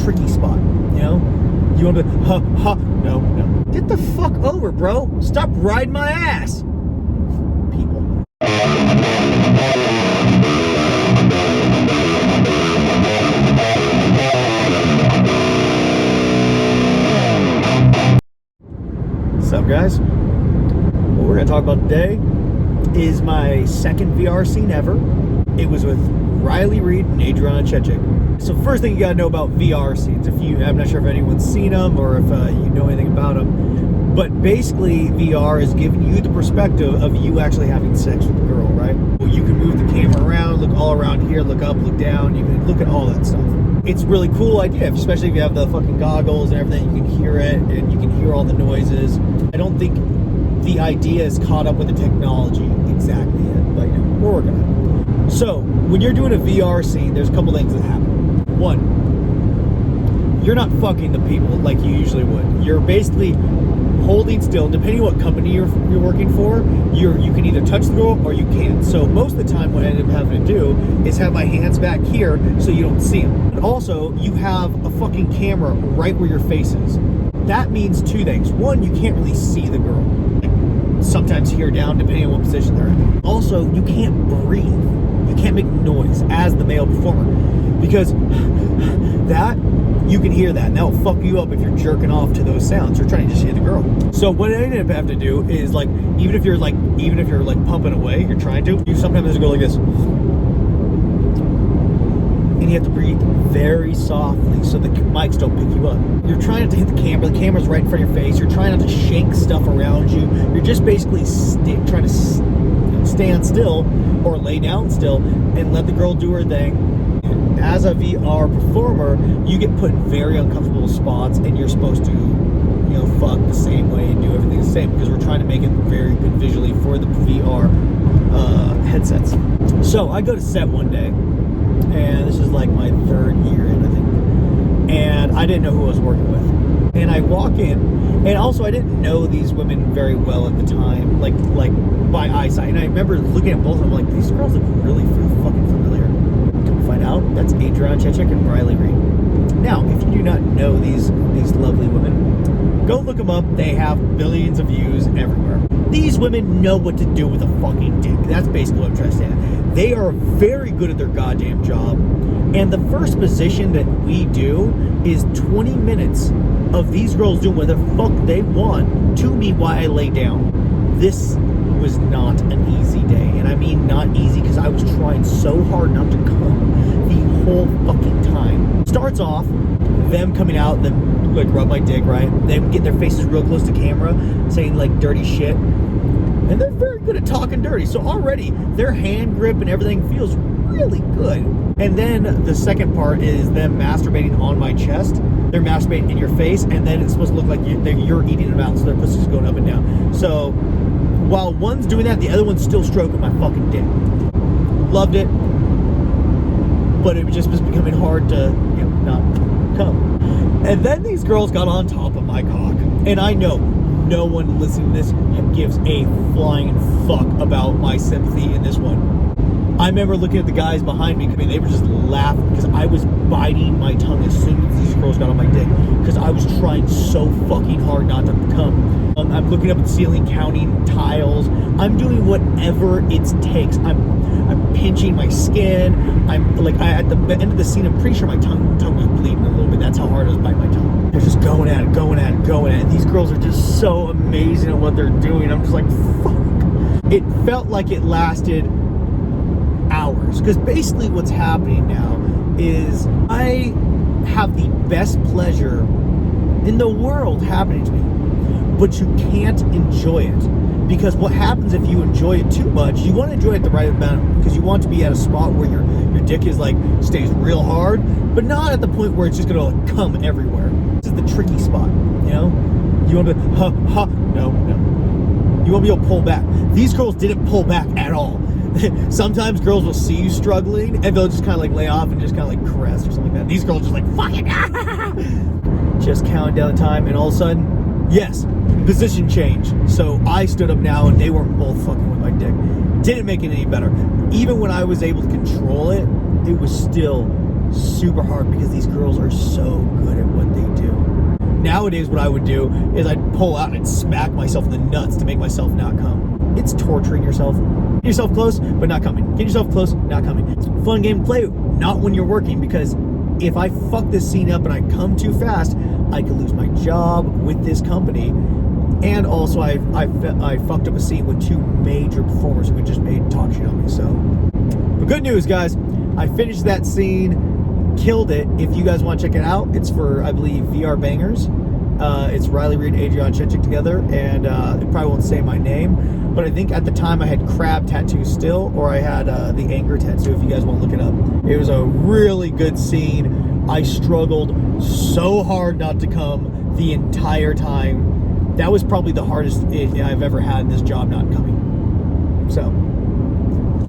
tricky spot, you know? You want to, no. Get the fuck over, bro. Stop riding my ass. People. What's up, guys? What we're going to talk about today is my second VR scene ever. It was with Riley Reid and Adriana Chechik. So first thing you got to know about VR scenes, I'm not sure if anyone's seen them or if you know anything about them, but basically VR is giving you the perspective of you actually having sex with a girl, right? You can move the camera around, look all around here, look up, look down, you can look at all that stuff. It's a really cool idea, especially if you have the fucking goggles and everything, you can hear it and you can hear all the noises. I don't think the idea is caught up with the technology exactly yet, but you know, we're working on it. So, when you're doing a VR scene, there's a couple things that happen. One, you're not fucking the people like you usually would. You're basically holding still, depending on what company you're working for, you can either touch the girl or you can't. So most of the time what I end up having to do is have my hands back here so you don't see them. But also, you have a fucking camera right where your face is. That means two things. One, you can't really see the girl. Sometimes here down, depending on what position they're in. Also, you can't breathe. You can't make noise as the male performer. Because that, you can hear that, and that'll fuck you up if you're jerking off to those sounds. You're trying to just hear the girl. So what I ended up having to do is like, even if you're pumping away, you're trying to, you sometimes go like this. And you have to breathe very softly so the mics don't pick you up. You're trying to hit the camera's right in front of your face, you're trying not to shake stuff around you, you're just basically trying to stand still or lay down still and let the girl do her thing. As a VR performer, you get put in very uncomfortable spots and you're supposed to, fuck the same way and do everything the same because we're trying to make it very good visually for the VR headsets. So I go to set one day, and this is like my third year in, I think, and I didn't know who I was working with. And I walk in, and also I didn't know these women very well at the time, like by eyesight. And I remember looking at both of them like, these girls look really fucking familiar. Come find out, that's Adriana Chechik and Riley Reid. Now, if you do not know these lovely women, go look them up. They have billions of views everywhere. These women know what to do with a fucking dick. That's basically what I'm trying to say. They are very good at their goddamn job. And the first position that we do is 20 minutes of these girls doing whatever the fuck they want to me while I lay down. This was not an easy day. And I mean not easy because I was trying so hard not to come the whole fucking time. Starts off, them coming out, them like rub my dick, right? Them getting their faces real close to camera, saying like dirty shit. And they're very good at talking dirty. So already their hand grip and everything feels really good. And then the second part is them masturbating on my chest. They're masturbating in your face, and then it's supposed to look like you're eating them out, so their pussy's going up and down. So while one's doing that, the other one's still stroking my fucking dick. Loved it, but it just was becoming hard to not come. And then these girls got on top of my cock, and I know no one listening to this gives a flying fuck about my sympathy in this one. I remember looking at the guys behind me, they were just laughing because I was biting my tongue as soon as these girls got on my dick because I was trying so fucking hard not to come. I'm looking up at the ceiling, counting tiles. I'm doing whatever it takes. I'm pinching my skin. I'm like, at the end of the scene, I'm pretty sure my tongue was bleeding a little bit. That's how hard I was biting my tongue. They're just going at it. And these girls are just so amazing at what they're doing. I'm just like, fuck. It felt like it lasted hours, because basically what's happening now is I have the best pleasure in the world happening to me, but you can't enjoy it, because what happens if you enjoy it too much, you want to enjoy it the right amount, because you want to be at a spot where your dick is like stays real hard, but not at the point where it's just gonna like come everywhere. This is the tricky spot, you want to no, you want to be able to pull back. These girls didn't pull back at all. Sometimes girls will see you struggling and they'll just kind of like lay off and just kind of like caress or something like that. These girls just like, fuck it. Just counting down the time, and all of a sudden, yes, position change. So I stood up now and they weren't both fucking with my dick. Didn't make it any better. Even when I was able to control it, it was still super hard because these girls are so good nowadays what I would do is I'd pull out and smack myself in the nuts to make myself not come. It's torturing yourself. Get yourself close, but not coming. Get yourself close, not coming. It's a fun game to play, not when you're working, because if I fuck this scene up and I come too fast, I could lose my job with this company. And also, I fucked up a scene with 2 major performers who had just made talk shit on me. So, but good news, guys. I finished that scene, killed it. If you guys want to check it out, it's for, I believe, VR Bangers. It's Riley Reid and Adrian Chechik together, and it probably won't say my name, but I think at the time I had crab tattoos still, or I had the anger tattoo, if you guys want to look it up. It was a really good scene. I struggled so hard not to come the entire time. That was probably the hardest I've ever had in this job, not coming. So